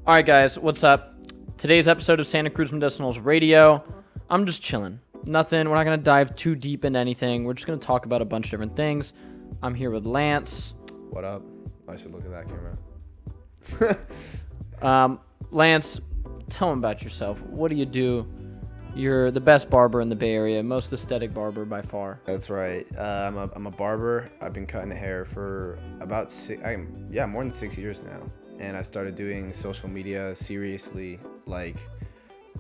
All right, guys, what's up? Today's episode of Santa Cruz Medicinals Radio. I'm just chilling. Nothing. We're not going to dive too deep into anything. We're just going to talk about a bunch of different things. I'm here with Lance. What up? I should look at that camera. Lance, tell him about yourself. What do you do? You're the best barber in the Bay Area, most aesthetic barber by far. That's right. I'm a barber. I've been cutting hair for about more than 6 years now. And I started doing social media seriously, like,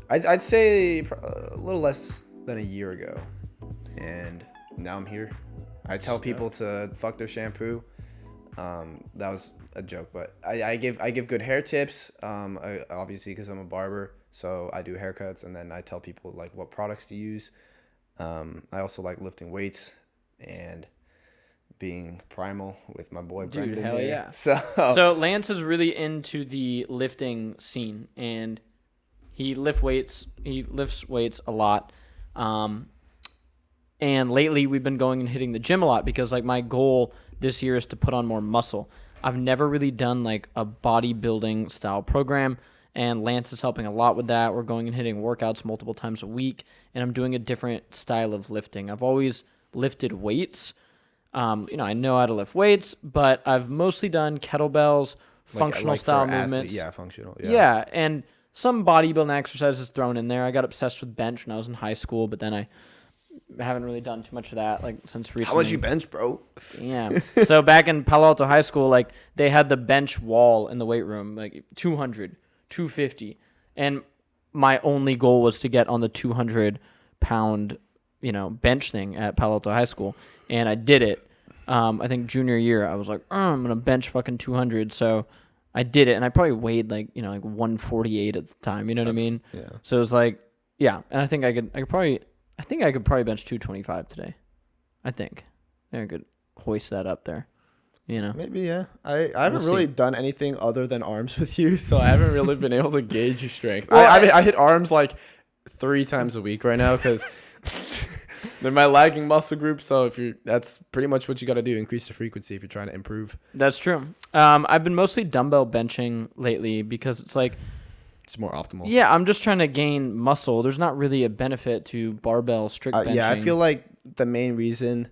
I'd say a little less than a year ago. And now I'm here. I tell people to fuck their shampoo. That was a joke, but I give good hair tips, obviously because I'm a barber. So I do haircuts, and then I tell people like what products to use. I also like lifting weights and being Primal with my boy Brendan. Dude, hell here. yeah. So Lance is really into the lifting scene, and he lifts weights a lot. And lately we've been going and hitting the gym a lot because like my goal this year is to put on more muscle. I've never really done like a bodybuilding style program, and Lance is helping a lot with that. We're going and hitting workouts multiple times a week, and I'm doing a different style of lifting. I've always lifted weights. I know how to lift weights, but I've mostly done kettlebells, functional style movements. Yeah, functional. Yeah, and some bodybuilding exercises thrown in there. I got obsessed with bench when I was in high school, but then I haven't really done too much of that like since recently. How much you bench, bro? Damn. So back in Palo Alto High School, like they had the bench wall in the weight room, like 200, 250, and my only goal was to get on the 200-pound, bench thing at Palo Alto High School, and I did it. I think junior year, I was like, I'm gonna bench fucking 200, so I did it, and I probably weighed like 148 at the time. You know what I mean? Yeah. So it was like, yeah, and I think I could probably bench 225 today. I think I could hoist that up there. Maybe, yeah. I haven't really done anything other than arms with you, so I haven't really been able to gauge your strength. Well, I hit arms like 3 times a week right now because they're my lagging muscle group. So that's pretty much what you got to do: increase the frequency if you're trying to improve. That's true. I've been mostly dumbbell benching lately because it's like it's more optimal. Yeah, I'm just trying to gain muscle. There's not really a benefit to barbell strict benching. Yeah, I feel like the main reason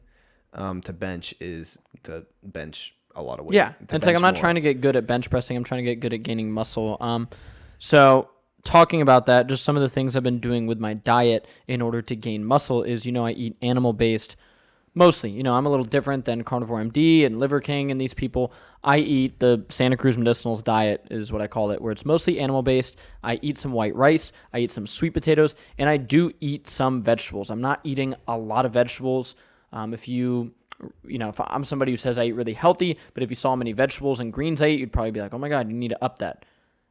to bench is to bench a lot of weight. Yeah, it's like I'm not trying to get good at bench pressing. I'm trying to get good at gaining muscle. So talking about that, just some of the things I've been doing with my diet in order to gain muscle is, I eat animal-based mostly. I'm a little different than Carnivore MD and Liver King and these people. I eat the Santa Cruz Medicinals diet is what I call it, where it's mostly animal-based. I eat some white rice. I eat some sweet potatoes, and I do eat some vegetables. I'm not eating a lot of vegetables. If I'm somebody who says I eat really healthy, but if you saw how many vegetables and greens I eat, you'd probably be like, oh my God, you need to up that.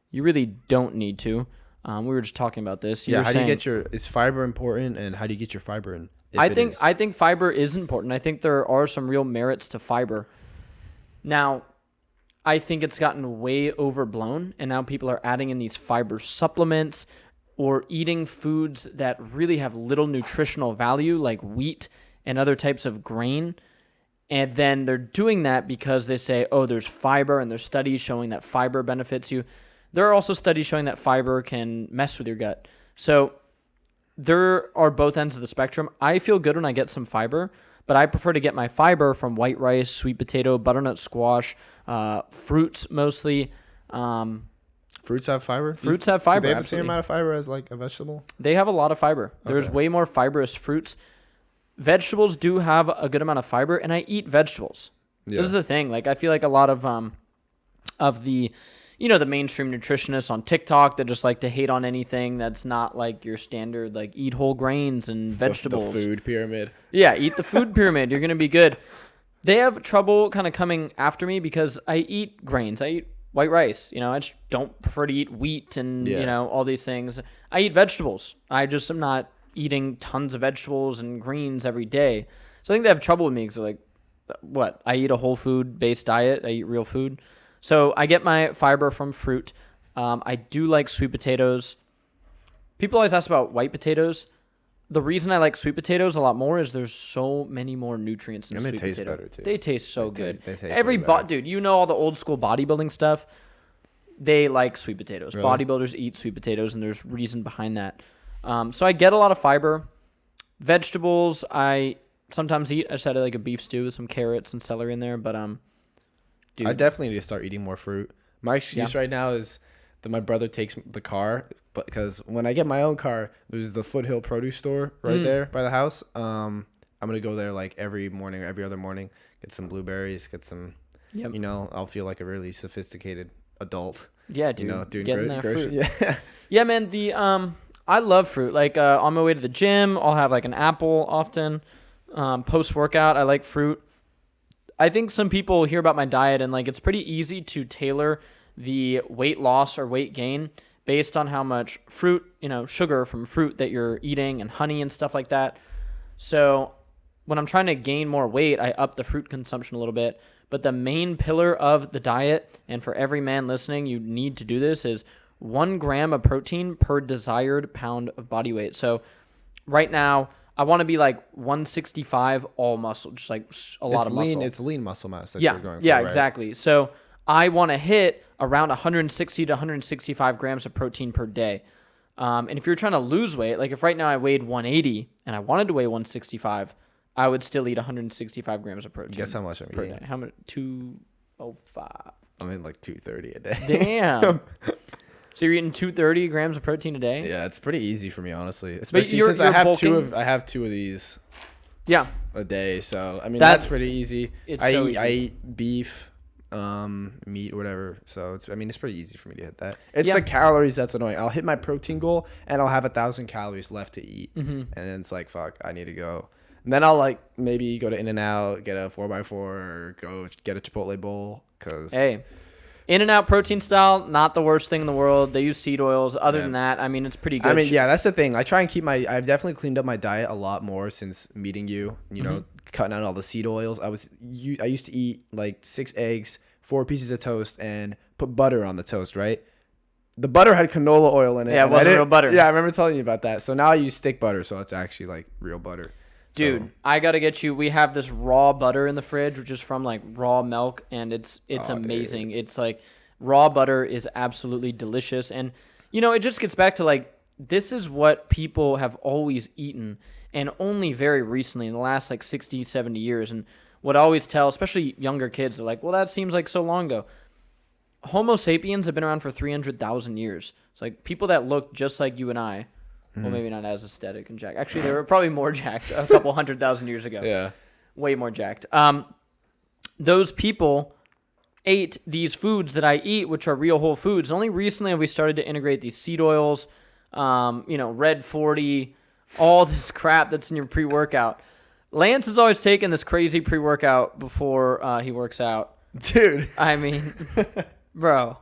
You really don't need to. We were just talking about this. Is fiber important, and how do you get your fiber in? I think fiber is important. I think there are some real merits to fiber. Now, I think it's gotten way overblown, and now people are adding in these fiber supplements or eating foods that really have little nutritional value, like wheat and other types of grain. And then they're doing that because they say, oh, there's fiber, and there's studies showing that fiber benefits you. There are also studies showing that fiber can mess with your gut. So there are both ends of the spectrum. I feel good when I get some fiber, but I prefer to get my fiber from white rice, sweet potato, butternut squash, fruits mostly. Fruits have fiber? Fruits have fiber, do they have absolutely. The same amount of fiber as like a vegetable? They have a lot of fiber. There's way more fibrous fruits. Vegetables do have a good amount of fiber, and I eat vegetables. Yeah. This is the thing. Like I feel like a lot of the the mainstream nutritionists on TikTok that just like to hate on anything that's not like your standard, like eat whole grains and vegetables. The food pyramid. Yeah, eat the food pyramid. You're going to be good. They have trouble kind of coming after me because I eat grains. I eat white rice. I just don't prefer to eat wheat and, all these things. I eat vegetables. I just am not eating tons of vegetables and greens every day. So I think they have trouble with me because they're like, what? I eat a whole food-based diet. I eat real food. So I get my fiber from fruit. I do like sweet potatoes. People always ask about white potatoes. The reason I like sweet potatoes a lot more is there's so many more nutrients in a sweet potato. And they taste better, too. They taste so good. They taste really better. Dude, all the old school bodybuilding stuff. they like sweet potatoes. Really? Bodybuilders eat sweet potatoes, and there's reason behind that. So I get a lot of fiber. Vegetables, I sometimes eat. I just had like a beef stew with some carrots and celery in there. But dude, I definitely need to start eating more fruit. My excuse right now is that my brother takes the car, but because when I get my own car, there's the Foothill produce store right there by the house. I'm gonna go there like every morning or every other morning, get some blueberries, get some. Yep. You know, I'll feel like a really sophisticated adult. Yeah, dude. You know, doing getting that fruit. Yeah. Yeah, man. I love fruit. Like on my way to the gym, I'll have like an apple often. Post workout, I like fruit. I think some people hear about my diet and like it's pretty easy to tailor the weight loss or weight gain based on how much fruit, sugar from fruit that you're eating and honey and stuff like that. So when I'm trying to gain more weight, I up the fruit consumption a little bit. But the main pillar of the diet, and for every man listening, you need to do this, is 1 gram of protein per desired pound of body weight. So right now, I want to be like 165 all muscle, just like a lot of muscle. It's lean muscle mass that you're going for, yeah, right? Exactly. So I want to hit around 160 to 165 grams of protein per day. And if you're trying to lose weight, like if right now I weighed 180 and I wanted to weigh 165, I would still eat 165 grams of protein. Guess how much I'm per eating? day? How much? 205. I'm in like 230 a day. Damn. So you're eating 230 grams of protein a day? Yeah, it's pretty easy for me, honestly. Especially you're since I have bulking? I have two of these Yeah. a day. So I mean that's pretty easy. Easy. I eat beef, meat, whatever. So it's pretty easy for me to hit that. It's the calories that's annoying. I'll hit my protein goal and I'll have 1,000 calories left to eat, and then it's like fuck, I need to go. And then I'll like maybe go to In-N-Out, get a 4x4, or go get a Chipotle bowl. Cause hey, In-N-Out protein style, not the worst thing in the world. They use seed oils. Other than that, it's pretty good. That's the thing. I try and I've definitely cleaned up my diet a lot more since meeting you. You know, cutting out all the seed oils. I used to eat like 6 eggs, 4 pieces of toast, and put butter on the toast, right? The butter had canola oil in it. Yeah, it wasn't real butter. Yeah, I remember telling you about that. So now I use stick butter, so it's actually like real butter. Dude, I gotta get you. We have this raw butter in the fridge, which is from like raw milk, and it's amazing. Dude. It's like raw butter is absolutely delicious, and it just gets back to like this is what people have always eaten, and only very recently in the last like 60, 70 years. And what I always tell, especially younger kids, they're like, "Well, that seems like so long ago." Homo sapiens have been around for 300,000 years. It's like people that look just like you and I. Well, maybe not as aesthetic and jacked. Actually, they were probably more jacked a couple 100,000 years ago. Yeah. Way more jacked. Those people ate these foods that I eat, which are real whole foods. Only recently have we started to integrate these seed oils, Red 40, all this crap that's in your pre-workout. Lance has always taken this crazy pre-workout before he works out. Dude. Bro.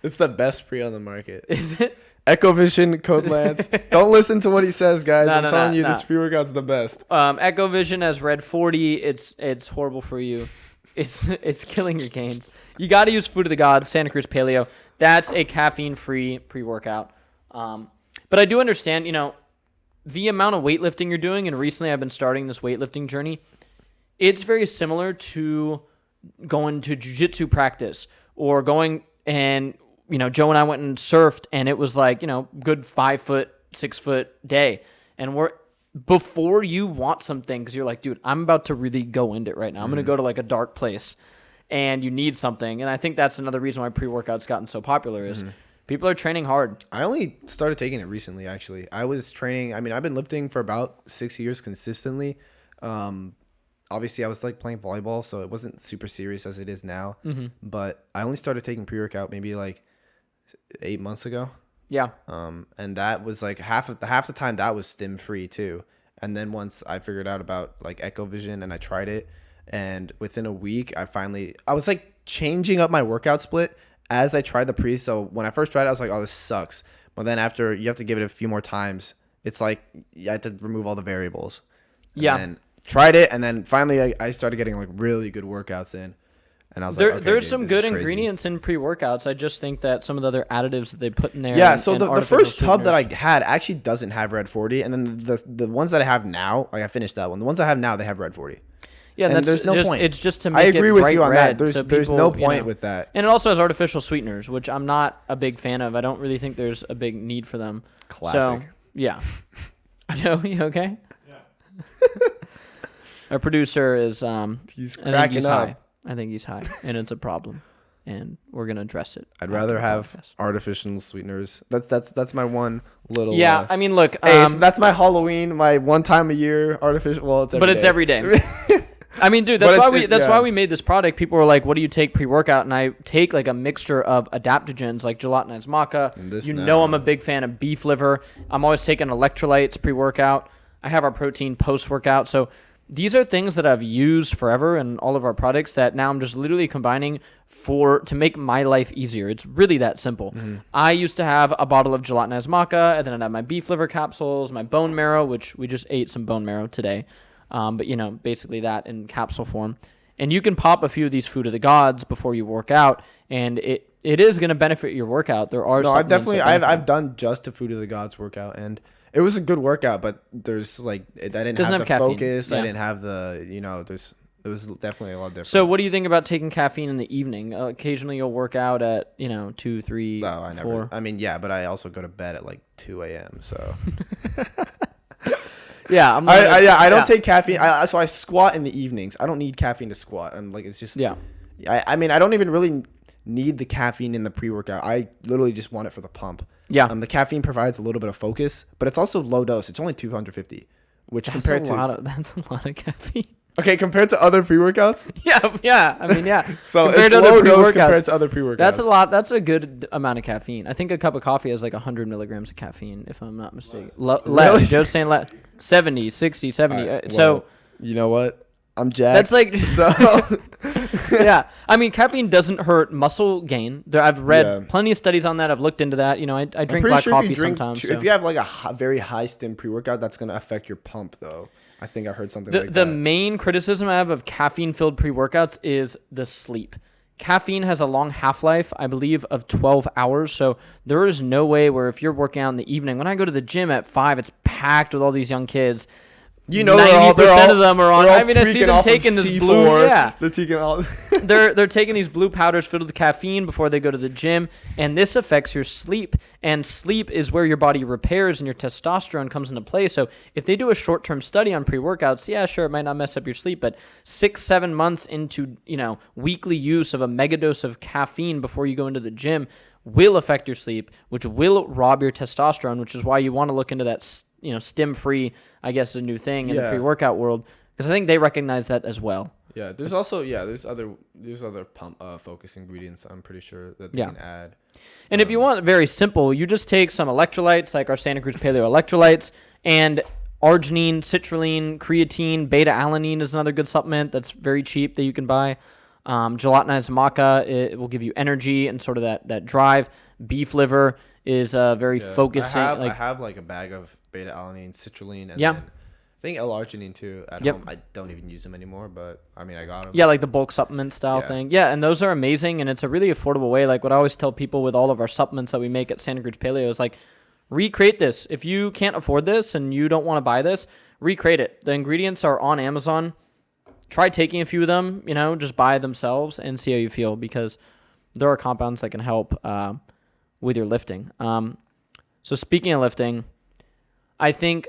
It's the best pre on the market. Is it? Echovision, code Lance. Don't listen to what he says, guys. I'm telling you, this pre-workout's the best. Echovision has Red 40. It's horrible for you. It's killing your gains. You got to use Food of the Gods, Santa Cruz Paleo. That's a caffeine-free pre-workout. But I do understand, the amount of weightlifting you're doing, and recently I've been starting this weightlifting journey. It's very similar to going to jiu-jitsu practice or going and Joe and I went and surfed, and it was like, good 5 foot, 6 foot day. And before you want something, because you're like, dude, I'm about to really go into it right now. I'm going to go to like a dark place, and you need something. And I think that's another reason why pre-workout's gotten so popular is people are training hard. I only started taking it recently, actually. I was training. I've been lifting for about 6 years consistently. Obviously, I was like playing volleyball, so it wasn't super serious as it is now. But I only started taking pre-workout maybe like 8 months ago. Yeah. And that was like half the time that was stim free too. And then once I figured out about like Echovision and I tried it, and within a week I was like changing up my workout split as I tried the pre. So when I first tried it, I was like, oh, this sucks. But then after you have to give it a few more times, it's like you have to remove all the variables. Yeah. And tried it, and then finally I started getting like really good workouts in. And I was like, okay, there's dude, some good ingredients in pre-workouts. I just think that some of the other additives that they put in there. Yeah, so the first tub that I had actually doesn't have Red 40. And then the ones that I have now, like I finished that one. The ones I have now, they have Red 40. Yeah, and that's there's no just, point. It's just to I make agree it with bright you on red. that. So There's people, no point with that. And it also has artificial sweeteners, which I'm not a big fan of. I don't really think there's a big need for them. Classic. So, yeah. Joe, you okay? Yeah. Our producer is He's I think cracking he's up. high. I think he's high, and it's a problem, and we're gonna address it. I'd after rather the have podcast. artificial sweeteners. That's my one little. Yeah, I mean, look, hey, that's my Halloween, my one time a year artificial. Well, it's every but it's day. every day. I mean, dude, that's why we made this product. People were like, "What do you take pre-workout?" And I take like a mixture of adaptogens like gelatinized maca. I'm a big fan of beef liver. I'm always taking electrolytes pre-workout. I have our protein post-workout. So these are things that I've used forever in all of our products that now I'm just literally combining to make my life easier. It's really that simple. Mm-hmm. I used to have a bottle of gelatinized maca, and then I'd have my beef liver capsules, my bone marrow, which we just ate some bone marrow today. But, basically that in capsule form. And you can pop a few of these food of the gods before you work out, and it is going to benefit your workout. There are I've done just a food of the gods workout, and it was a good workout, but there's I didn't have the caffeine. focus. Yeah. I didn't have the, it was definitely a lot different. So what do you think about taking caffeine in the evening? Occasionally you'll work out at, 2, 3, no, I never. 4. I mean, yeah, but I also go to bed at 2 a.m. So yeah, I don't take caffeine. So I squat in the evenings. I don't need caffeine to squat. I'm it's just I mean, I don't even really need the caffeine in the pre-workout. I literally just want it for the pump. Yeah. The caffeine provides a little bit of focus, but it's also low dose. It's only 250, which that's a lot of caffeine. Okay, compared to other pre-workouts? Yeah. I mean, yeah. So compared it's low dose compared to other pre-workouts. That's a lot. That's a good amount of caffeine. I think a cup of coffee has 100 milligrams of caffeine, if I'm not mistaken. Less. Joe's saying 70, 60, 70. Right, So you know what? I'm jacked. That's so. Yeah. I mean, caffeine doesn't hurt muscle gain. I've read plenty of studies on that. I've looked into that. I drink black coffee sometimes. If you have a very high stim pre-workout, that's going to affect your pump, though. I think I heard something like that. The main criticism I have of caffeine-filled pre-workouts is the sleep. Caffeine has a long half-life, I believe, of 12 hours. So there is no way where if you're working out in the evening, when I go to the gym at 5, it's packed with all these young kids. 90% of them are on. I mean, I see them taking this blue. Yeah, they're taking all. they're taking these blue powders filled with caffeine before they go to the gym, and this affects your sleep. And sleep is where your body repairs and your testosterone comes into play. So if they do a short-term study on pre-workouts, yeah, sure, it might not mess up your sleep, but 6-7 months into weekly use of a megadose of caffeine before you go into the gym will affect your sleep, which will rob your testosterone, which is why you want to look into that. Stim-free, I guess, is a new thing in the pre-workout world, because I think they recognize that as well. Yeah, there's also there's other pump focus ingredients. I'm pretty sure that they can add. And if you want very simple, you just take some electrolytes like our Santa Cruz Paleo electrolytes and arginine, citrulline, creatine, beta-alanine is another good supplement that's very cheap that you can buy. Gelatinized maca, it will give you energy and sort of that drive. Beef liver is very focusing. I have a bag of beta-alanine, citrulline, and then I think L-arginine too at home. I don't even use them anymore, but I mean, I got them. Yeah, like the bulk supplement style thing. Yeah, and those are amazing, and it's a really affordable way. Like what I always tell people with all of our supplements that we make at Santa Cruz Paleo is recreate this. If you can't afford this and you don't want to buy this, recreate it. The ingredients are on Amazon. Try taking a few of them, just buy themselves and see how you feel, because there are compounds that can help with your lifting. So speaking of lifting, I think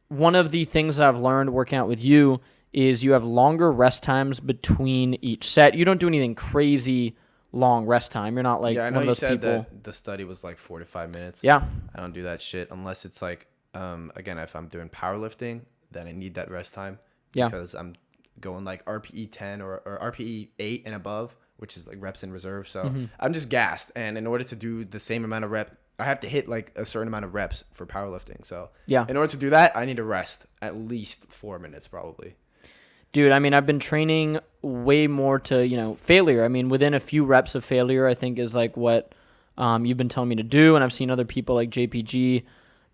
one of the things that I've learned working out with you is you have longer rest times between each set. You don't do anything crazy long rest time. You're not one of those people. That the study was 4 to 5 minutes. Yeah. I don't do that shit unless it's again, if I'm doing powerlifting, then I need that rest time. Yeah. Because I'm going RPE 10 or RPE 8 and above, which is reps in reserve. So I'm just gassed. And in order to do the same amount of rep, I have to hit a certain amount of reps for powerlifting. So in order to do that, I need to rest at least 4 minutes probably. Dude, I mean, I've been training way more to, failure. I mean, within a few reps of failure, I think is what you've been telling me to do. And I've seen other people like JPG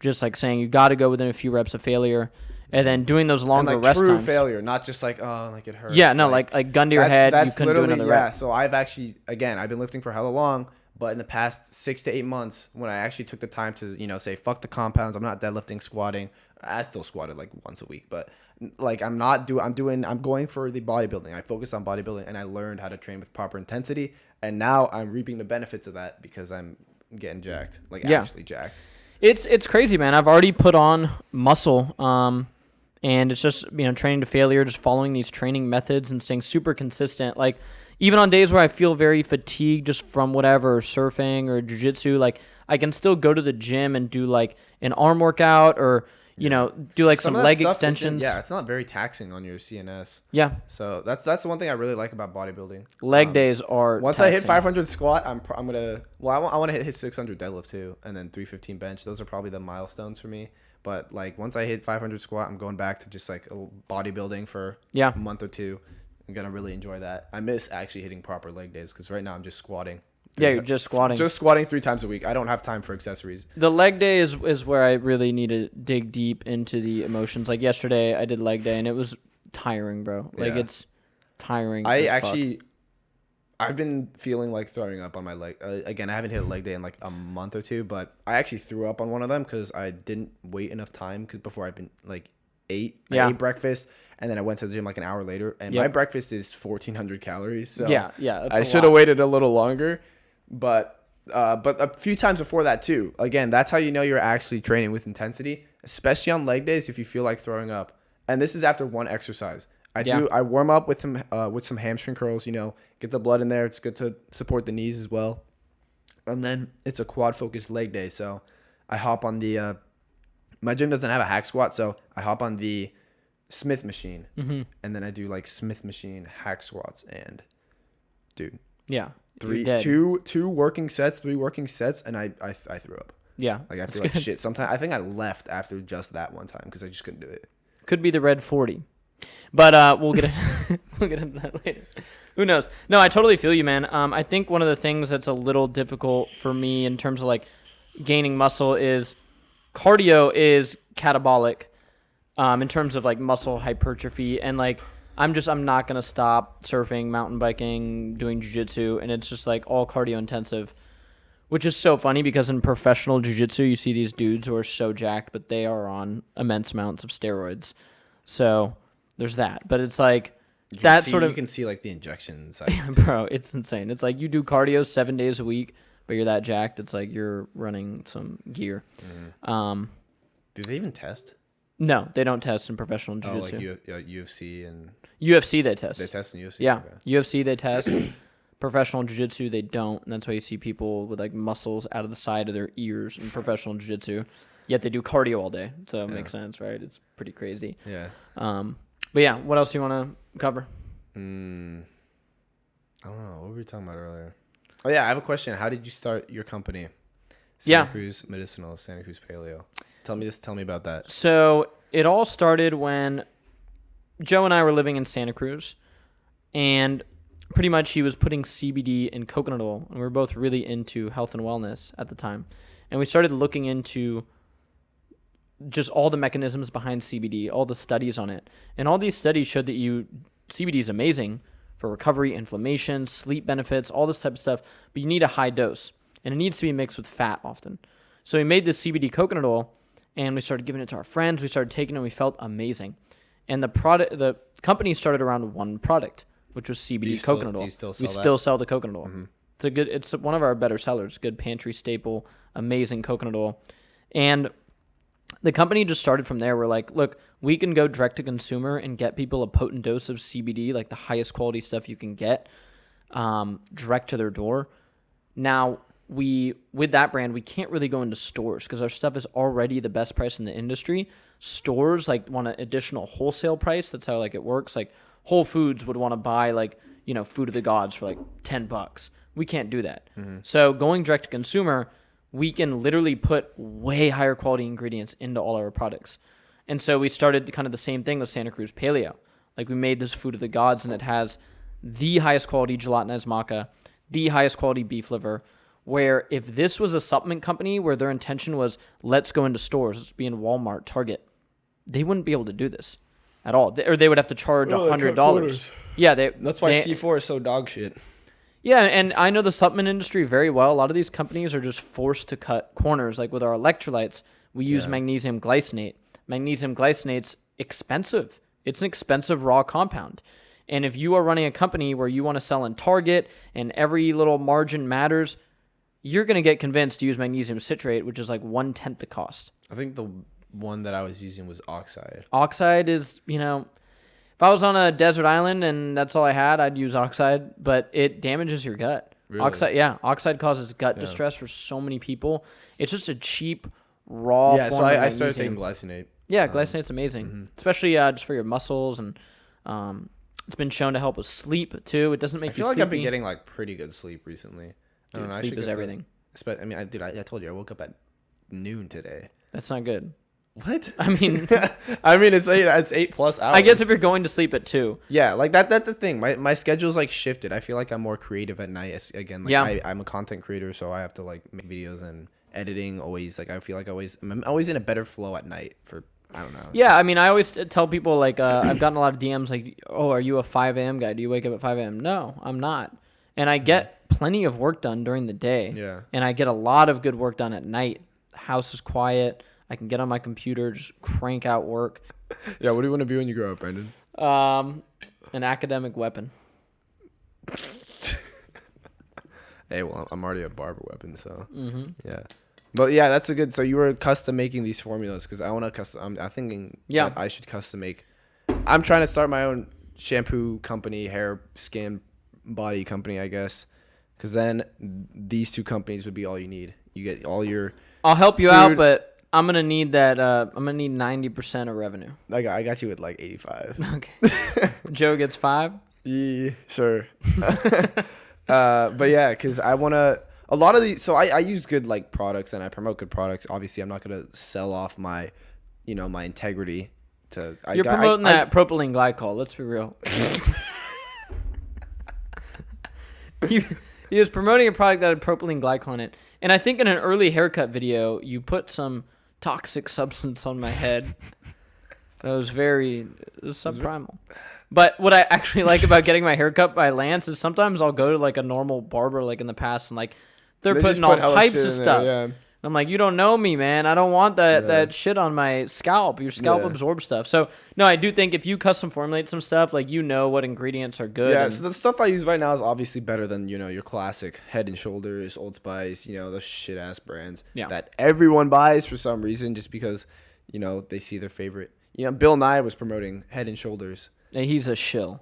just saying you got to go within a few reps of failure. And then doing those longer rest true times. failure, not just it hurts. Yeah, no, like gun to your head, you couldn't do another rep. So I've actually, again, I've been lifting for hella long, But in the past 6 to 8 months, when I actually took the time to, say, fuck the compounds, I'm not deadlifting, squatting. I still squatted like once a week, but like I'm going for the bodybuilding. I focused on bodybuilding and I learned how to train with proper intensity. And now I'm reaping the benefits of that because I'm getting jacked, actually jacked. It's crazy, man. I've already put on muscle, and it's just, training to failure, just following these training methods and staying super consistent. Like, even on days where I feel very fatigued just from whatever, surfing or jiu-jitsu, like, I can still go to the gym and do, like, an arm workout or, do, like, some leg extensions. It's not very taxing on your CNS. Yeah. So that's the one thing I really like about bodybuilding. Leg days are Once taxing. I hit 500 squat, I'm going to... Well, I want to hit 600 deadlift, too, and then 315 bench. Those are probably the milestones for me. But, like, once I hit 500 squat, I'm going back to just, like, bodybuilding for a month or two. I'm going to really enjoy that. I miss actually hitting proper leg days because right now I'm just squatting. Yeah, you're just squatting. Just squatting 3 times a week. I don't have time for accessories. The leg day is where I really need to dig deep into the emotions. Like, yesterday, I did leg day, and it was tiring, bro. Like, it's tiring. I've been feeling like throwing up on my leg. Again, I haven't hit a leg day in like a month or two, but I actually threw up on one of them because I didn't wait enough time before I've been like I ate breakfast, and then I went to the gym like an hour later, and my breakfast is 1,400 calories. So I should have waited a little longer, but a few times before that too. Again, that's how you know you're actually training with intensity, especially on leg days if you feel like throwing up. And this is after one exercise. I warm up with some hamstring curls, get the blood in there. It's good to support the knees as well. And then it's a quad focused leg day. So I hop on the, my gym doesn't have a hack squat. So I hop on the Smith machine and then I do like Smith machine hack squats and dude. Yeah. 3 working sets, and I threw up. Yeah. Like I feel like shit. Sometimes I think I left after just that one time because I just couldn't do it. Could be the red 40. But we'll get into that later. Who knows? No, I totally feel you, man. I think one of the things that's a little difficult for me in terms of like gaining muscle is cardio is catabolic in terms of like muscle hypertrophy, and like I'm not gonna stop surfing, mountain biking, doing jiu-jitsu, and it's just like all cardio intensive, which is so funny because in professional jiu-jitsu you see these dudes who are so jacked, but they are on immense amounts of steroids. So there's that, but it's like you can see like the injection sites. Bro, it's insane. It's like you do cardio 7 days a week, but you're that jacked. It's like you're running some gear. Mm-hmm. Do they even test? No, they don't test in professional jiu-jitsu. Oh, like UFC and UFC they test. They test in UFC. Yeah, okay. UFC they test. Professional jiu-jitsu they don't, and that's why you see people with like muscles out of the side of their ears in professional jiu-jitsu. Yet they do cardio all day, so it makes sense, right? It's pretty crazy. Yeah. But yeah, what else do you want to cover? I don't know. What were we talking about earlier? Oh yeah, I have a question. How did you start your company? Santa Cruz Medicinals, Santa Cruz Paleo. Tell me about that. So it all started when Joe and I were living in Santa Cruz, and pretty much he was putting CBD in coconut oil, and we were both really into health and wellness at the time. And we started looking into just all the mechanisms behind CBD, all the studies on it. And all these studies showed that CBD is amazing for recovery, inflammation, sleep benefits, all this type of stuff, but you need a high dose. And it needs to be mixed with fat often. So we made this CBD coconut oil, and we started giving it to our friends. We started taking it, and we felt amazing. And the company started around one product, which was CBD coconut oil. We still sell the coconut oil. Mm-hmm. It's one of our better sellers. Good pantry staple, amazing coconut oil. And the company just started from there. We're like, look, we can go direct to consumer and get people a potent dose of CBD, like the highest quality stuff you can get, direct to their door. Now, with that brand, we can't really go into stores because our stuff is already the best price in the industry. Stores like want an additional wholesale price. That's how like it works. Like Whole Foods would want to buy like, Food of the Gods for like $10. We can't do that. Mm-hmm. So going direct to consumer, we can literally put way higher quality ingredients into all our products. And so we started kind of the same thing with Santa Cruz Paleo. Like we made this Food of the Gods, and it has the highest quality gelatinized maca, the highest quality beef liver, where if this was a supplement company where their intention was, let's go into stores, let's be in Walmart, Target, they wouldn't be able to do this at all. Or they would have to charge $100. Yeah, that's why C4 is so dog shit. Yeah, and I know the supplement industry very well. A lot of these companies are just forced to cut corners. Like with our electrolytes, we use magnesium glycinate. Magnesium glycinate's expensive. It's an expensive raw compound. And if you are running a company where you want to sell in Target and every little margin matters, you're going to get convinced to use magnesium citrate, which is like 1/10 the cost. I think the one that I was using was oxide. Oxide is, if I was on a desert island and that's all I had, I'd use oxide, but it damages your gut. Really? Oxide causes gut distress for so many people. It's just a cheap, raw Yeah, form so of I started magnesium. taking glycinate. Yeah, glycinate's amazing, especially just for your muscles, and it's been shown to help with sleep too. It doesn't make you I feel like sleepy. I've been getting like pretty good sleep recently. I don't Dude, know, I sleep should is get everything. I mean, I told you I woke up at noon today. That's not good. What? I mean, it's 8+ hours. I guess if you're going to sleep at 2. Yeah, like that's the thing. My schedule's like shifted. I feel like I'm more creative at night. Again, like I'm a content creator, so I have to like make videos and editing always. Like I feel like I'm always in a better flow at night for, I don't know. Yeah, I mean, I always tell people, like, I've gotten a lot of DMs like, oh, are you a 5 a.m. guy? Do you wake up at 5 a.m.? No, I'm not. And I get plenty of work done during the day. Yeah. And I get a lot of good work done at night. The house is quiet. I can get on my computer, just crank out work. Yeah, what do you want to be when you grow up, Brandon? An academic weapon. Hey, well, I'm already a barber weapon, so yeah. But yeah, that's a good. So you were custom making these formulas because I want to custom. I'm thinking that I should custom make. I'm trying to start my own shampoo company, hair, skin, body company, I guess. Because then these two companies would be all you need. You get all your. I'll help you food. out, but I'm gonna need that. I'm gonna need 90% of revenue. I got you with like 85. Okay. Joe gets 5. Yeah, sure. But yeah, because I want to. A lot of these, so I use good like products and I promote good products. Obviously, I'm not gonna sell off my, my integrity to. You're promoting that propylene glycol. Let's be real. He was promoting a product that had propylene glycol in it, and I think in an early haircut video, you put some toxic substance on my head. That was subprimal. But what I actually like about getting my hair cut by Lance is sometimes I'll go to like a normal barber like in the past and like they're putting all types of stuff. There, yeah. I'm like, you don't know me, man. I don't want that shit on my scalp. Your scalp absorbs stuff. So, no, I do think if you custom formulate some stuff, like what ingredients are good. Yeah, so the stuff I use right now is obviously better than, your classic Head and Shoulders, Old Spice, those shit-ass brands that everyone buys for some reason just because, they see their favorite. Bill Nye was promoting Head and Shoulders. He's a shill.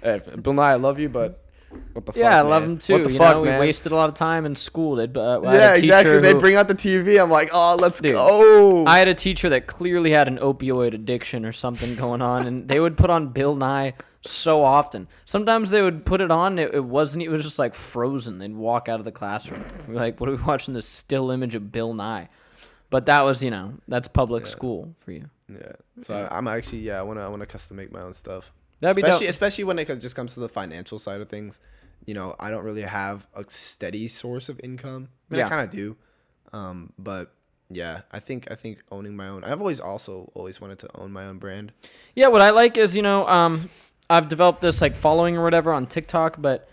Hey, Bill Nye, I love you, but... What the fuck, I man? love him too. What the fuck, man? We wasted a lot of time in school. Exactly. They bring out the TV. I'm like, oh, let's go. I had a teacher that clearly had an opioid addiction or something going on, and they would put on Bill Nye so often. Sometimes they would put it on. It was just like frozen. They'd walk out of the classroom. We're like, what are we watching? This still image of Bill Nye. But that was, that's public school for you. Yeah. So I'm actually, I want to custom make my own stuff. That'd be dope. Especially when it just comes to the financial side of things. I don't really have a steady source of income. I mean, I kind of do. But yeah, I think owning my own. I've always wanted to own my own brand. Yeah, what I like is, I've developed this like following or whatever on TikTok, but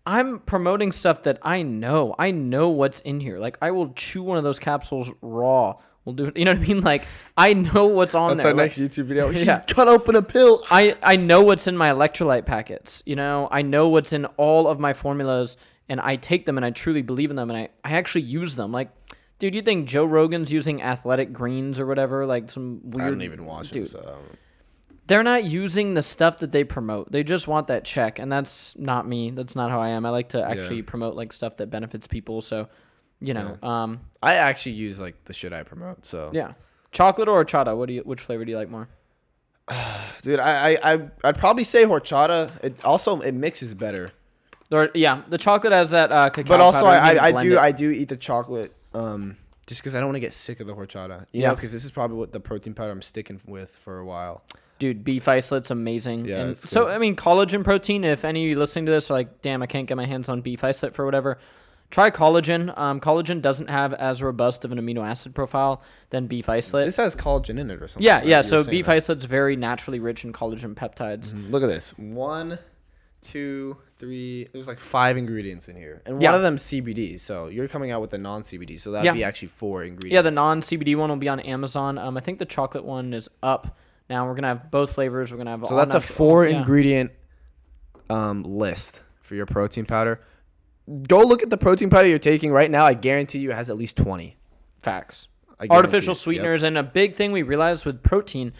I'm promoting stuff that I know. I know what's in here. Like I will chew one of those capsules raw. We'll do it. You know what I mean? Like I know what's on That's there. That's our next YouTube video. Yeah. Cut open a pill. I know what's in my electrolyte packets. I know what's in all of my formulas, and I take them and I truly believe in them, and I actually use them. Like, dude, you think Joe Rogan's using athletic greens or whatever? Like some weird. I don't even watch it. So. They're not using the stuff that they promote. They just want that check, and that's not me. That's not how I am. I like to actually promote like stuff that benefits people. So, I actually use like the shit I promote. So yeah, chocolate or horchata. Which flavor do you like more? Dude, I'd probably say horchata. It mixes better. The chocolate has that cacao. But also, powder. I do eat the chocolate. Just because I don't want to get sick of the horchata. You know, because this is probably what the protein powder I'm sticking with for a while. Dude, beef isolate's amazing. Yeah, and so, I mean, collagen protein, if any of you listening to this are like, damn, I can't get my hands on beef isolate for whatever, try collagen. Collagen doesn't have as robust of an amino acid profile than beef isolate. This has collagen in it or something. Yeah, right? Yeah. So beef isolate's very naturally rich in collagen peptides. Mm-hmm. Look at this. 1, 2, 3. There's like 5 ingredients in here, and Yeah. one of them CBD. So you're coming out with the non-CBD, so that'd Yeah. be actually 4 ingredients. Yeah, the non-CBD one will be on Amazon. I think the chocolate one is up now. We're gonna have both flavors. We're gonna have So all that's a natural- 4 yeah. ingredient list for your protein powder. Go look at the protein powder you're taking right now. I guarantee you it has at least 20. Facts. I guarantee Artificial it. sweeteners, and a big thing we realized with protein,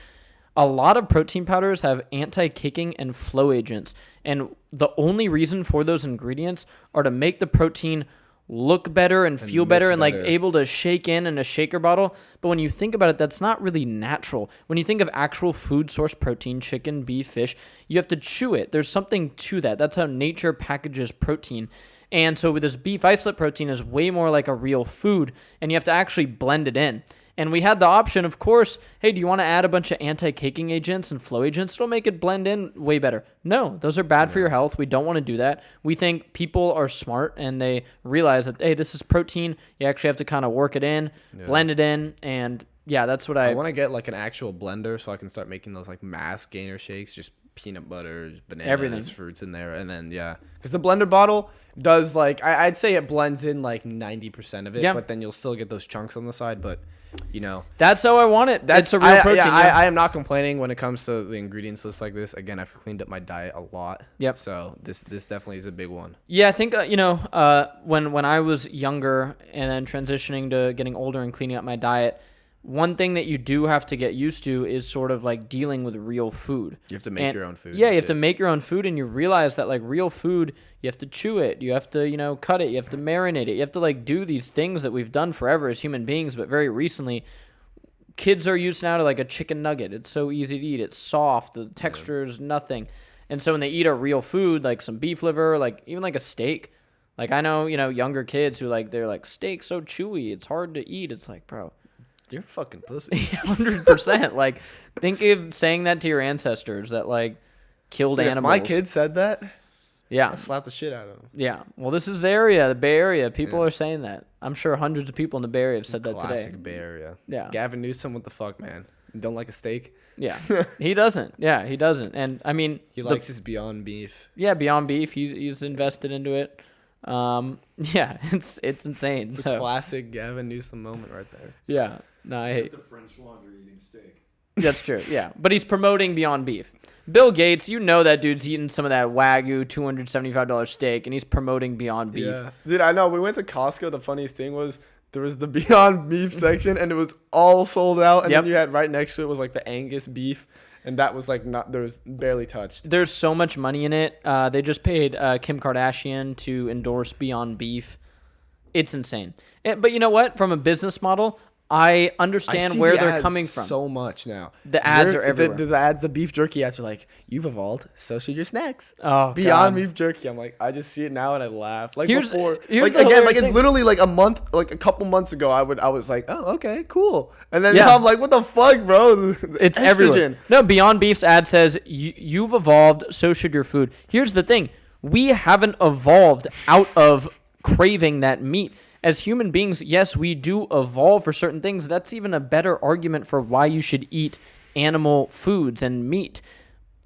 a lot of protein powders have anti-caking and flow agents, and the only reason for those ingredients are to make the protein look better and feel mix better and like better. able to shake in a shaker bottle. But when you think about it, that's not really natural. When you think of actual food source protein, chicken, beef, fish, you have to chew it. There's something to that. That's how nature packages protein. And so with this beef isolate protein is way more like a real food, and you have to actually blend it in. And we had the option, of course, hey, do you want to add a bunch of anti-caking agents and flow agents? It'll make it blend in way better. No, those are bad for your health. We don't want to do that. We think people are smart and they realize that, hey, this is protein. You actually have to kind of work it in, blend it in, and yeah, that's what I want to get like an actual blender so I can start making those like mass gainer shakes, just peanut butter, bananas, Everything. fruits in there, and then because the blender bottle does like I'd say it blends in like 90% of it, Yeah. but then you'll still get those chunks on the side. But That's how I want it. That's a real I, protein. yeah, yeah. I am not complaining when it comes to the ingredients list like this. Again, I've cleaned up my diet a lot. Yep. So this definitely is a big one. Yeah, I think when I was younger and then transitioning to getting older and cleaning up my diet, one thing that you do have to get used to is sort of like dealing with real food. You have to make your own food. Yeah, and you have to shit. make your own food, and you realize that like real food, you have to chew it, you have to cut it, you have to marinate it, you have to like do these things that we've done forever as human beings, but very recently. Kids are used now to like a chicken nugget. It's so easy to eat. It's soft. The texture is nothing. And so when they eat a real food, like some beef liver, like even like a steak, like I know, younger kids who like, they're like, steak's so chewy. It's hard to eat. It's like, bro. You're a fucking pussy. 100%. Like, think of saying that to your ancestors that like killed Dude, if animals. my kid said that, Yeah. I'll slap the shit out of him. Yeah. Well, this is the area, the Bay Area. People are saying that. I'm sure hundreds of people in the Bay Area have said that today. Classic Bay Area. Yeah. Gavin Newsom, what the fuck, man? You don't like a steak? Yeah. He doesn't. Yeah, he doesn't. And I mean, He likes his Beyond Beef. Yeah, Beyond Beef. He's invested into it. Yeah, it's insane. It's a So classic Gavin Newsom moment right there. yeah, no, I hate. The French Laundry eating steak. That's true. Yeah, but he's promoting Beyond Beef. Bill Gates, that dude's eating some of that Wagyu $275 steak, and he's promoting Beyond Beef. Yeah. Dude, I know. We went to Costco. The funniest thing was there was the Beyond Beef section, and it was all sold out. And Yep. then you had right next to it was like the Angus beef, and that was like there was barely touched. There's so much money in it. They just paid Kim Kardashian to endorse Beyond Beef. It's insane. But you know what? From a business model, I understand see where the they're ads coming from. so much now. The ads are everywhere. The ads, the beef jerky ads are like, you've evolved, so should your snacks. Oh, Beyond God. Beef jerky. I'm like, I just see it now and I laugh. Like Here's before, the like again, like hilarious it's thing. literally like a couple months ago. I was like, oh, okay, cool. And then Yeah. now I'm like, what the fuck, bro? It's Estrogen. everywhere. No, Beyond Beef's ad says, you've evolved, so should your food. Here's the thing. We haven't evolved out of craving that meat. As human beings, yes, we do evolve for certain things. That's even a better argument for why you should eat animal foods and meat.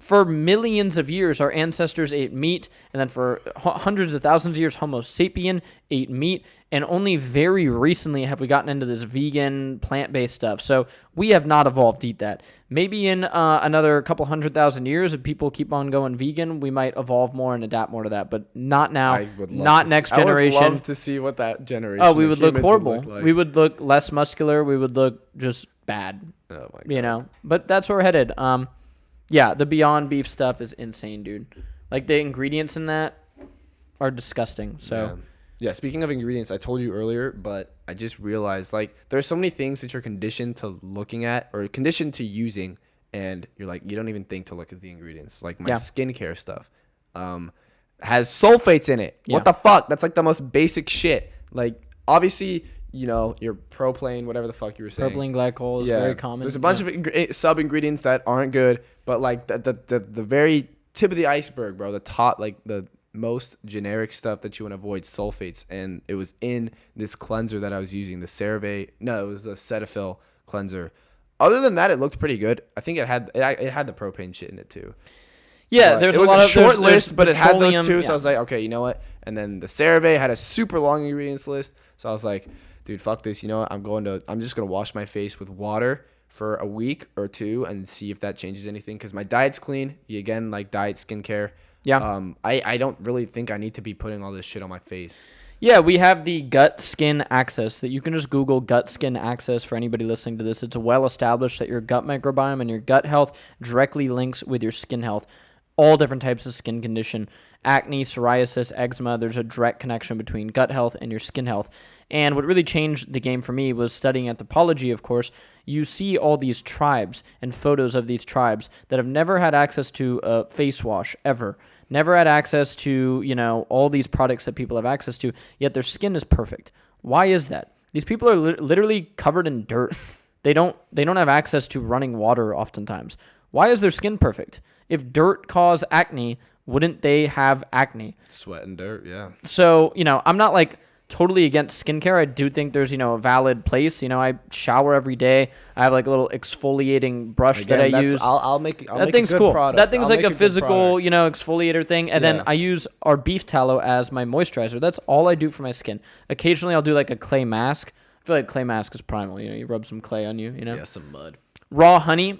For millions of years, our ancestors ate meat, and then for hundreds of thousands of years, Homo sapien ate meat, and only very recently have we gotten into this vegan, plant-based stuff. So we have not evolved to eat that. Maybe in another couple 100,000 years, if people keep on going vegan, we might evolve more and adapt more to that, but not now, I would love not to next see, generation. I would love to see what that generation. Oh, we of would look humans horrible. like. We would look less muscular. We would look just bad, Oh my God. But that's where we're headed. Yeah, the Beyond Beef stuff is insane, dude. Like, the ingredients in that are disgusting. So, Yeah, speaking of ingredients, I told you earlier, but I just realized, like, there's so many things that you're conditioned to looking at or conditioned to using, and you're like, you don't even think to look at the ingredients. Like, my Yeah. skincare stuff has sulfates in it. Yeah. What the fuck? That's, like, the most basic shit. Like, obviously, your propylene, whatever the fuck you were saying. propylene glycol is very common. There's a bunch of sub-ingredients that aren't good, but, like, the very tip of the iceberg, bro, the top, like, the most generic stuff that you want to avoid, sulfates, and it was in this cleanser that I was using, the CeraVe. No, it was the Cetaphil cleanser. Other than that, it looked pretty good. I think it had the propane shit in it too. Yeah, But there's it a was lot a of short there's list, but it had those petroleum, two. So yeah. I was like, okay, you know what? And then the CeraVe had a super long ingredients list. So I was like, dude, fuck this. You know what? I'm just gonna wash my face with water for a week or two and see if that changes anything. Because my diet's clean. Again, like diet, skincare. Yeah. I don't really think I need to be putting all this shit on my face. Yeah, we have the gut skin axis that you can just Google gut skin axis for anybody listening to this. It's well established that your gut microbiome and your gut health directly links with your skin health. All different types of skin condition, acne, psoriasis, eczema. There's a direct connection between gut health and your skin health. And what really changed the game for me was studying anthropology, of course. You see all these tribes and photos of these tribes that have never had access to a face wash ever. Never had access to, all these products that people have access to, yet their skin is perfect. Why is that? These people are literally covered in dirt. They don't have access to running water oftentimes. Why is their skin perfect? If dirt caused acne, wouldn't they have acne? Sweat and dirt, yeah. So, I'm not like totally against skincare. I do think there's, a valid place. I shower every day. I have like a little exfoliating brush that I use. I'll make That a thing's good cool. product. That thing's I'll like make a good physical, product. exfoliator thing. And then Yeah. I use our beef tallow as my moisturizer. That's all I do for my skin. Occasionally I'll do like a clay mask. I feel like clay mask is primal. You rub some clay on you, Yeah, some mud. Raw honey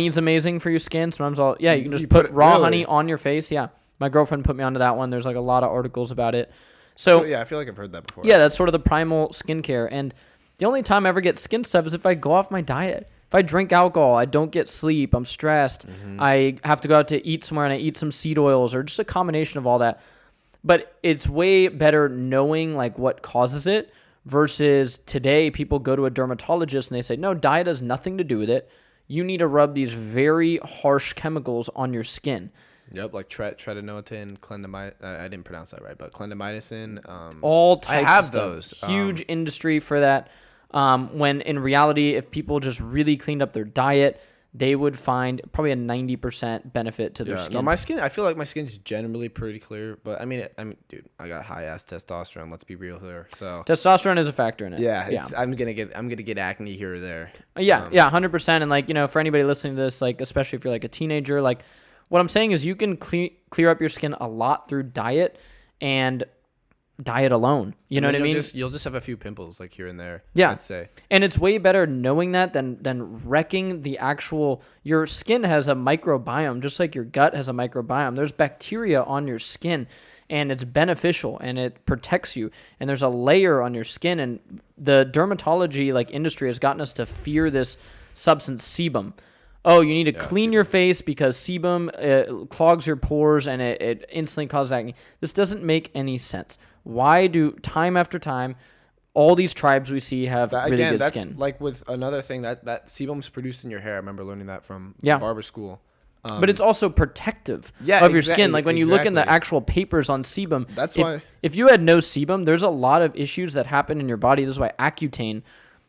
is amazing for your skin. Sometimes you can just You put put raw really? honey on your face. Yeah. My girlfriend put me onto that one. There's like a lot of articles about it. So Yeah, I feel like I've heard that before. yeah, that's sort of the primal skincare. And the only time I ever get skin stuff is if I go off my diet. If I drink alcohol, I don't get sleep, I'm stressed, I have to go out to eat somewhere and I eat some seed oils or just a combination of all that. But it's way better knowing like what causes it versus today people go to a dermatologist and they say, no, diet has nothing to do with it. You need to rub these very harsh chemicals on your skin. Yep, like tretinoin, clindamycin. I didn't pronounce that right, but clindamycin. All types I have of stuff. those. Huge industry for that. When in reality, if people just really cleaned up their diet, they would find probably a 90% benefit to their skin. No, my skin. I feel like my skin's generally pretty clear, but I mean, dude, I got high ass testosterone. Let's be real here. So Testosterone is a factor in it. yeah, I'm gonna get acne here or there. Yeah, 100%. And like, for anybody listening to this, like, especially if you're like a teenager, like what I'm saying is you can clear up your skin a lot through diet and diet alone. You know what I mean? You'll just have a few pimples like here and there. Yeah. I'd say. And it's way better knowing that than wrecking the actual. Your skin has a microbiome, just like your gut has a microbiome. There's bacteria on your skin, and it's beneficial and it protects you. And there's a layer on your skin, and the dermatology like industry has gotten us to fear this substance sebum. Oh, you need to clean sebum. your face because sebum clogs your pores and it instantly causes acne. This doesn't make any sense. Why do time after time all these tribes we see have really good that's skin? like with another thing that sebum's produced in your hair. I remember learning that from Yeah. barber school. But it's also protective Yeah, of your skin. Like when you look in the exactly. actual papers on sebum, That's if, why- if you had no sebum, there's a lot of issues that happen in your body. This is why Accutane.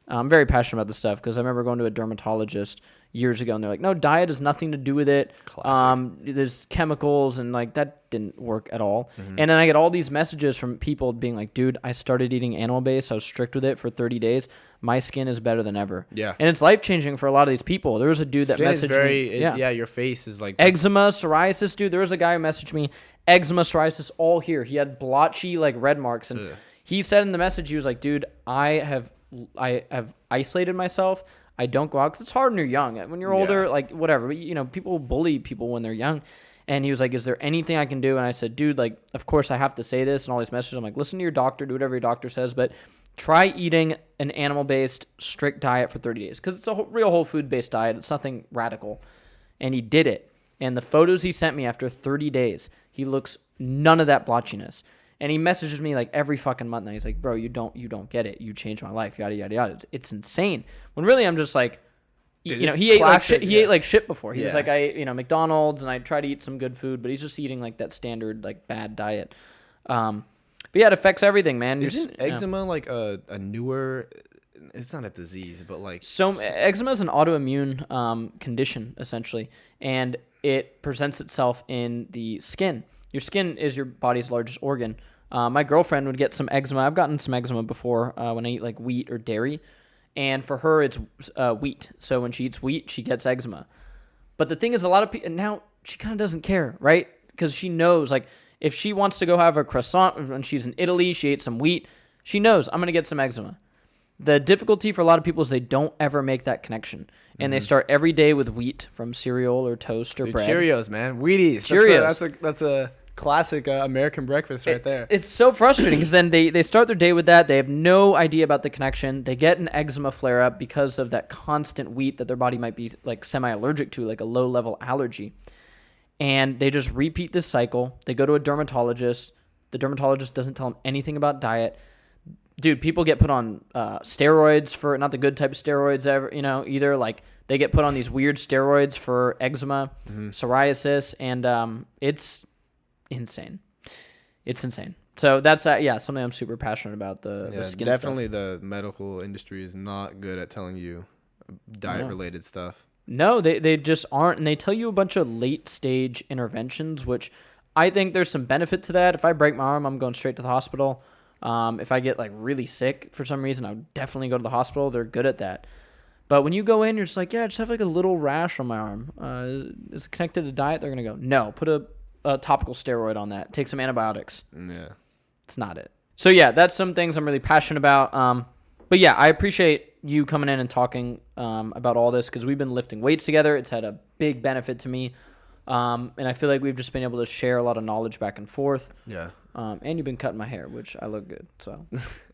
I'm very passionate about this stuff because I remember going to a dermatologist years ago and they're like, no, diet has nothing to do with it. Classic. There's chemicals and like that didn't work at all. And then I get all these messages from people being like, dude, I started eating animal based. I was strict with it for 30 days. My skin is better than ever. Yeah. And it's life changing for a lot of these people. There was a dude that Skin is messaged me. yeah, your face is like Eczema, psoriasis, dude. There was a guy who messaged me, eczema, psoriasis, all here. He had blotchy like red marks, and he said in the message, he was like, "Dude, I have isolated myself. I don't go out because it's hard when you're young. When you're older, like whatever. But, people bully people when they're young." And he was like, "Is there anything I can do?" And I said, "Dude, like, of course I have to say this." And all these messages, I'm like, "Listen to your doctor. Do whatever your doctor says, but try eating an animal-based strict diet for 30 days because it's a real whole food-based diet. It's nothing radical." And he did it. And the photos he sent me after 30 days, he looks none of that blotchiness. And he messages me like every fucking month. And he's like, "Bro, you don't get it. You changed my life. Yada yada yada." It's insane. When really I'm just like, Dude, he ate like classic, shit. He ate like shit before. He was Yeah. like, McDonald's, and I try to eat some good food, but he's just eating like that standard like bad diet. But yeah, it affects everything, man. Isn't eczema like a newer? It's not a disease, but like So eczema is an autoimmune condition essentially, and it presents itself in the skin. Your skin is your body's largest organ. My girlfriend would get some eczema. I've gotten some eczema before when I eat like wheat or dairy, and for her it's wheat. So when she eats wheat, she gets eczema. But the thing is, a lot of people now she kind of doesn't care, right? Because she knows, like, if she wants to go have a croissant when she's in Italy, she ate some wheat, she knows I'm going to get some eczema. The difficulty for a lot of people is they don't ever make that connection. And they start every day with wheat from cereal or toast or bread. Cheerios, man. Wheaties. Cheerios. That's a classic American breakfast right there. It's so frustrating because then they start their day with that. They have no idea about the connection. They get an eczema flare-up because of that constant wheat that their body might be like semi-allergic to, like a low-level allergy. And they just repeat this cycle. They go to a dermatologist. The dermatologist doesn't tell them anything about diet. Dude, people get put on steroids for not the good type of steroids ever, either. Like they get put on these weird steroids for eczema, psoriasis, and it's insane. It's insane. So that's something I'm super passionate about. The skin definitely stuff. The medical industry is not good at telling you diet related stuff. No, they just aren't, and they tell you a bunch of late stage interventions, which I think there's some benefit to that. If I break my arm, I'm going straight to the hospital. If I get like really sick for some reason, I would definitely go to the hospital. They're good at that. But when you go in, you're just like, I just have like a little rash on my arm. Is it connected to diet? They're going to go, no, put a topical steroid on that. Take some antibiotics. Yeah. It's not it. So yeah, that's some things I'm really passionate about. But yeah, I appreciate you coming in and talking about all this because we've been lifting weights together. It's had a big benefit to me. And I feel like we've just been able to share a lot of knowledge back and forth. Yeah. And you've been cutting my hair, which I look good. So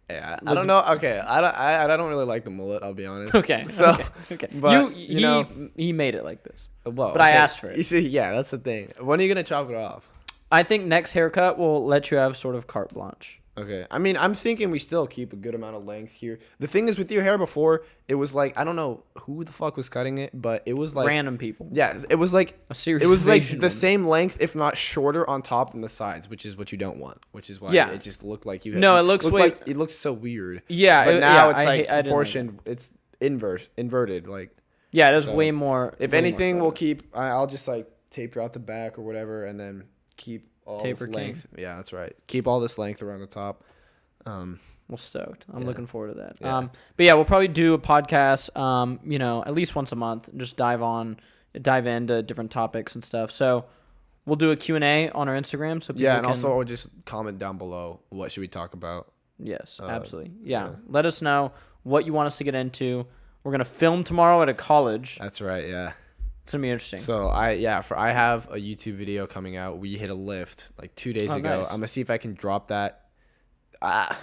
yeah, I don't know. Okay, I don't really like the mullet. I'll be honest. Okay. So, okay. But he made it like this. Well, but I asked for it. You see, yeah, that's the thing. When are you gonna chop it off? I think next haircut will let you have sort of carte blanche. Okay. I mean, I'm thinking we still keep a good amount of length here. The thing is, with your hair before, it was like, I don't know who the fuck was cutting it, but it was like random people. Yeah, it was like a series. It was of like Asian the women. same length, if not shorter, on top than the sides, which is what you don't want. Which is why it just looked like you. No, it looks like it looks so weird. Yeah, but now it's I like proportioned. Like it's inverted. Like yeah, it is way more. If anything, we'll keep. I'll just like taper out the back or whatever, and then keep all taper this length. king. Yeah, that's right. Keep all this length around the top. Well, stoked. I'm Yeah. looking forward to that. Yeah. But yeah, we'll probably do a podcast, at least once a month, and just dive into different topics and stuff. So we'll do a Q&A on our Instagram. So people and also just comment down below what should we talk about. Yes, absolutely. Yeah. Let us know what you want us to get into. We're going to film tomorrow at a college. That's right. Yeah. It's going to be interesting. So I have a YouTube video coming out. We hit a lift like 2 days ago. Nice. I'm going to see if I can drop that. I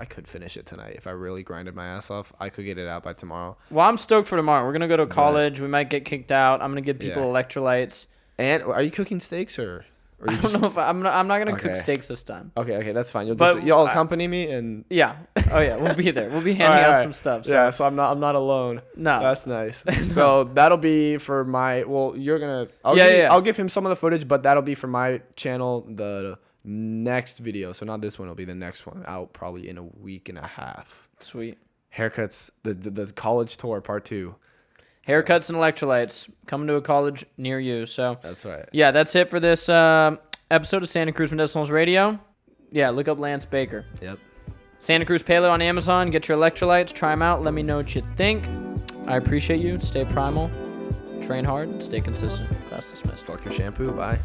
could finish it tonight if I really grinded my ass off. I could get it out by tomorrow. Well, I'm stoked for tomorrow. We're gonna go to college. We might get kicked out. I'm gonna give people electrolytes. And are you cooking steaks or I don't know if I'm not gonna cook steaks this time. Okay, that's fine. You'll accompany me and yeah. Oh yeah, we'll be there. We'll be handing out some stuff. So. Yeah, so I'm not alone. No, that's nice. So that'll be for my. Well, you're gonna. I'll give him some of the footage, but that'll be for my channel. The next video, so not this one, it'll be the next one out probably in a week and a half. Sweet. Haircuts, the college tour part 2. Haircuts and electrolytes coming to a college near you. So that's right. Yeah, that's it for this episode of Santa Cruz Medicinals Radio. Yeah, look up Lance Baker. Yep. Santa Cruz Paleo on Amazon. Get your electrolytes. Try them out. Let me know what you think. I appreciate you. Stay primal. Train hard. Stay consistent. Class dismissed. Fuck your shampoo. Bye.